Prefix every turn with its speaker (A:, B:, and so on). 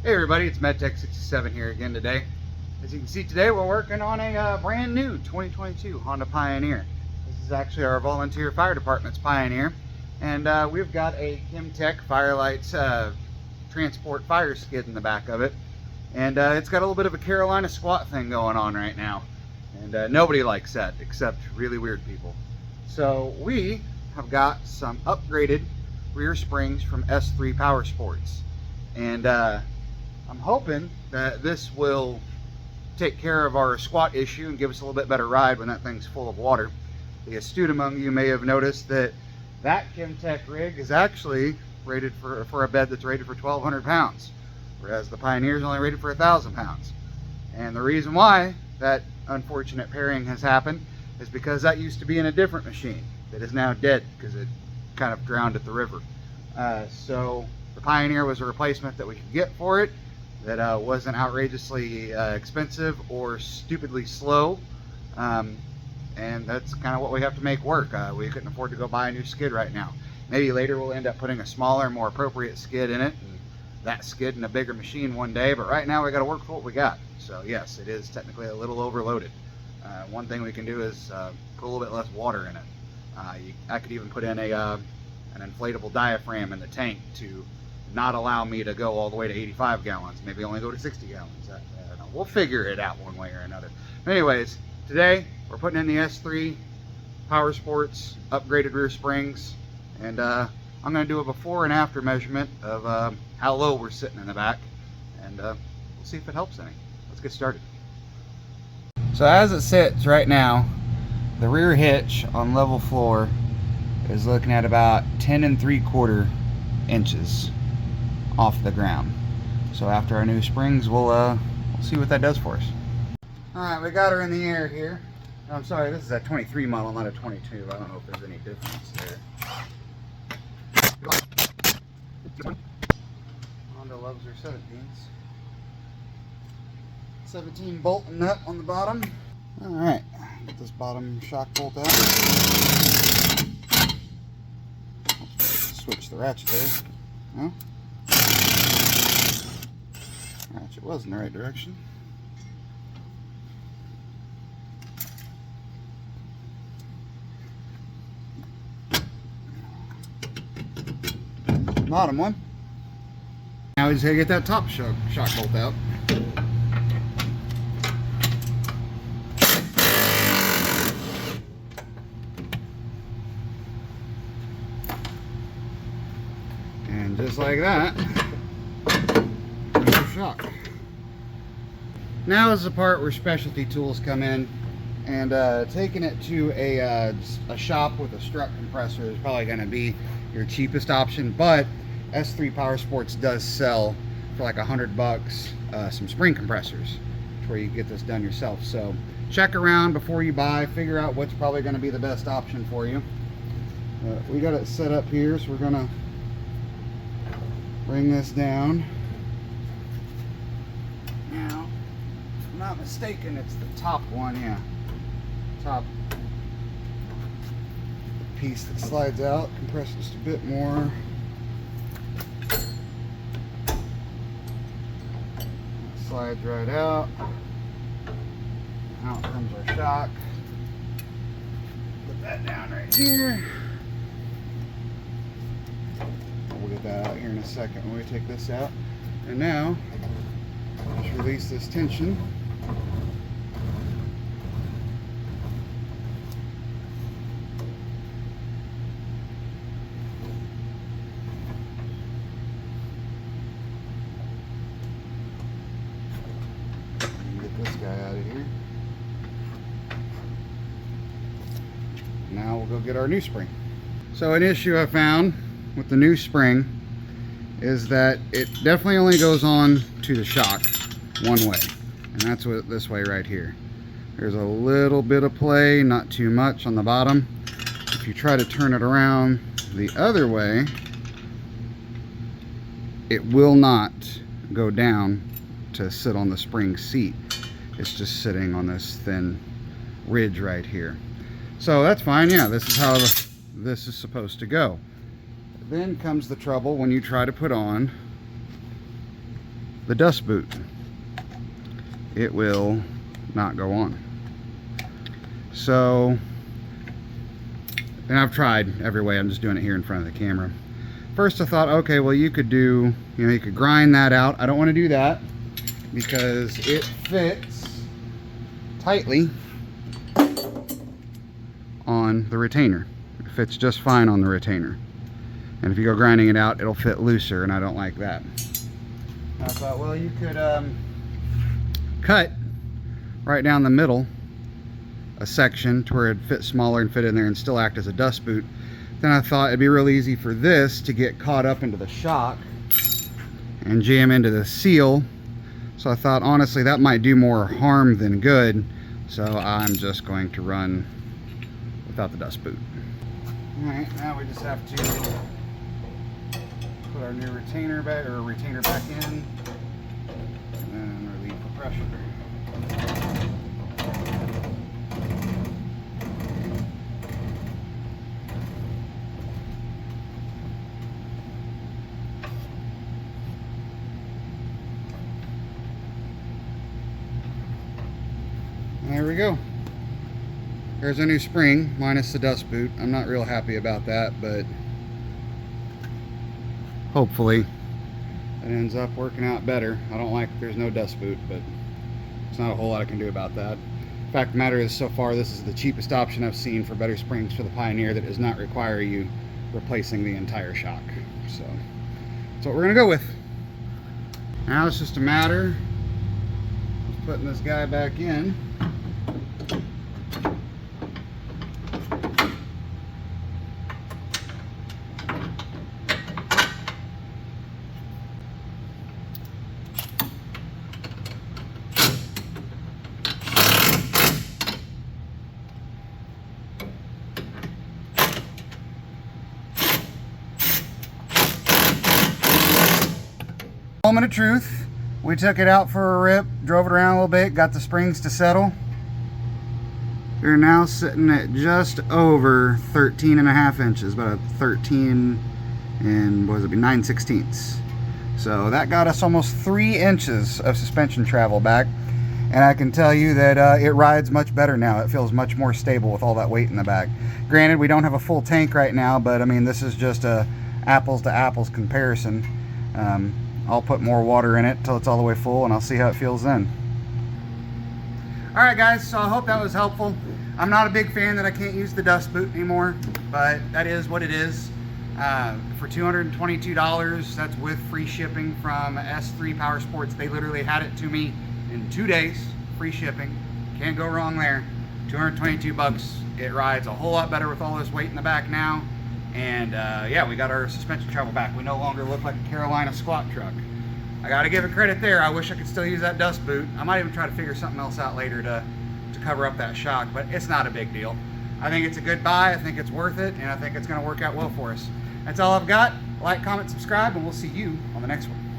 A: Hey everybody, it's MedTech67 here again today. As you can see today, we're working on a brand new 2022 Honda Pioneer. This is actually our volunteer fire department's Pioneer, and we've got a Chemtech Firelights transport fire skid in the back of it, and it's got a little bit of a Carolina squat thing going on right now, and nobody likes that except really weird people. So we have got some upgraded rear springs from S3 Power Sports, and I'm hoping that this will take care of our squat issue and give us a little bit better ride when that thing's full of water. The astute among you may have noticed that Chemtech rig is actually rated for a bed that's rated for 1,200 pounds, whereas the Pioneer is only rated for 1,000 pounds. And the reason why that unfortunate pairing has happened is because that used to be in a different machine that is now dead because it kind of drowned at the river. So the Pioneer was a replacement that we could get for it that wasn't outrageously expensive or stupidly slow, and that's kind of what we have to make work. We couldn't afford to go buy a new skid right now. Maybe later we'll end up putting a smaller, more appropriate skid in it, and that skid in a bigger machine one day, but right now we got to work for what we got. So yes, it is technically a little overloaded. One thing we can do is put a little bit less water in it. I could even put in an inflatable diaphragm in the tank to not allow me to go all the way to 85 gallons, maybe only go to 60 gallons. I don't know. We'll figure it out one way or another. But anyways, today we're putting in the S3 Power Sports upgraded rear springs, and I'm going to do a before and after measurement of how low we're sitting in the back, and we'll see if it helps any. Let's get started. So as it sits right now, the rear hitch on level floor is looking at about 10 3/4 inches off the ground. So after our new springs, we'll see what that does for us. All right, we got her in the air here. I'm sorry, this is a 23 model, not a 22. I don't know if there's any difference there. Honda loves her 17s. 17 bolt and nut on the bottom. All right, get this bottom shock bolt out. Switch the ratchet there. No? Ratchet was in the right direction. Bottom one. Now we just gotta get that top shock bolt out. And just like that, there's your shock. Now is the part where specialty tools come in, and taking it to a shop with a strut compressor is probably going to be your cheapest option, but S3 Power Sports does sell for like $100 some spring compressors where you can get this done yourself. So check around before you buy, figure out what's probably going to be the best option for you. We got it set up here, so we're going to bring this down. Now, if I'm not mistaken, it's the top one, yeah. Top piece that slides out, compress just a bit more. Slides right out. Out comes our shock. Put that down right here. We'll get that out here in a second when we take this out. And now, just release this tension. Get this guy out of here. Now we'll go get our new spring. So an issue I found with the new spring is that it definitely only goes on to the shock one way, and that's what this way right here. There's a little bit of play, not too much on the bottom. If you try to turn it around the other way, it will not go down to sit on the spring seat. It's just sitting on this thin ridge right here. So that's fine. Yeah, this is how this is supposed to go. Then comes the trouble when you try to put on the dust boot, it will not go on. So, and I've tried every way. I'm just doing it here in front of the camera. First I thought, okay, well you could do, you could grind that out. I don't want to do that because it fits tightly on the retainer. It fits just fine on the retainer. And if you go grinding it out, it'll fit looser, and I don't like that. I thought, well, you could cut right down the middle a section to where it'd fit smaller and fit in there and still act as a dust boot. Then I thought it'd be real easy for this to get caught up into the shock and jam into the seal. So I thought, honestly, that might do more harm than good. So I'm just going to run without the dust boot. All right, now we just have to put our new retainer back in and relieve the pressure. There we go. There's a new spring minus the dust boot. I'm not real happy about that, but hopefully it ends up working out better. I don't like there's no dust boot, but there's not a whole lot I can do about that. The fact of the matter is, so far this is the cheapest option I've seen for better springs for the Pioneer that does not require you replacing the entire shock. So that's what we're gonna go with. Now it's just a matter of putting this guy back in. Moment of truth, we took it out for a rip, drove it around a little bit, got the springs to settle. They're now sitting at just over 13.5 inches, about a 13 and what was it, 9/16. So that got us almost 3 inches of suspension travel back, and I can tell you that it rides much better now. It feels much more stable with all that weight in the back. Granted, we don't have a full tank right now, but I mean, this is just a apples to apples comparison. I'll put more water in it till it's all the way full, and I'll see how it feels then. Alright guys, so I hope that was helpful. I'm not a big fan that I can't use the dust boot anymore, but that is what it is. For $222, that's with free shipping from S3 Power Sports. They literally had it to me in 2 days, free shipping. Can't go wrong there. 222 bucks. It rides a whole lot better with all this weight in the back now. And yeah, we got our suspension travel back. We no longer look like a Carolina squat truck. I gotta give it credit there. I wish I could still use that dust boot. I might even try to figure something else out later to cover up that shock, but it's not a big deal. I think it's a good buy. I think it's worth it, and I think it's gonna work out well for us. That's all I've got. Like, comment, subscribe, and we'll see you on the next one.